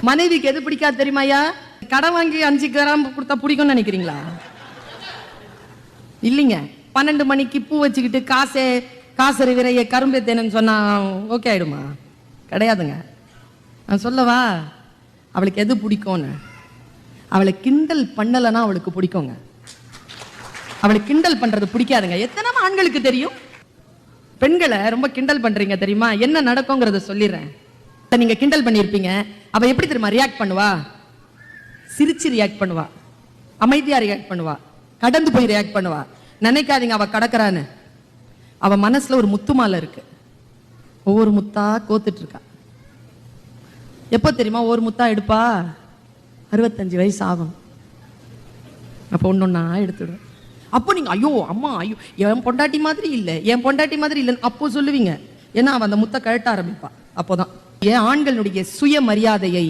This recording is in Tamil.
மனைவிக்கு எது பிடிக்காது தெரியுமாயா? கடன் வாங்கி 5 கிராம் கொடுத்தா பிடிக்கும்னு நினைக்கிறீங்களா? இல்லைங்க. 12 மணிக்கு பூ வச்சுக்கிட்டு காசரி விரைய கரும்பு தேனன்னு சொன்னா ஓகே ஆயிடுமா? கிடையாதுங்க. நான் சொல்லவா அவளுக்கு எது பிடிக்கும்னு? அவளை கிண்டல் பண்ணலைன்னா அவளுக்கு பிடிக்குங்க. அவளை கிண்டல் பண்றது பிடிக்காதுங்க. எத்தனை ஆண்களுக்கு தெரியும்? பெண்களை ரொம்ப கிண்டல் பண்றீங்க தெரியுமா? என்ன நடக்குங்கிறத சொல்லிடுறேன். நீங்க கிண்டல் பண்ணியிருப்பீங்க. அவ எப்படி தெரியுமா ரியாக்ட் பண்ணுவா? சிரிச்சு ரியாக்ட் பண்ணுவா, அமைதியா ரியாக்ட் பண்ணுவா, கடந்து போய் ரியாக்ட் பண்ணுவா. நினைக்காதீங்க அவ கடக்குறான்னு. அவ மனசுல ஒரு முத்து மாலை இருக்கு. ஒவ்வொரு முத்தா கோத்துட்டு இருக்கா. எப்போ தெரியுமா ஒரு முத்தா எடுப்பா? 65 வயசு ஆகும். அப்போ ஒன்னொன்னா எடுத்துடும். அப்போ நீங்க ஐயோ அம்மா ஐயோ என் பொண்டாட்டி மாதிரி இல்லை, என் பொண்டாட்டி மாதிரி இல்லைன்னு அப்போ சொல்லுவீங்க. ஏன்னா அவன் அந்த முத்த கழட்ட ஆரம்பிப்பா. அப்போதான் ஏன் ஆண்களுடைய சுய மரியாதையை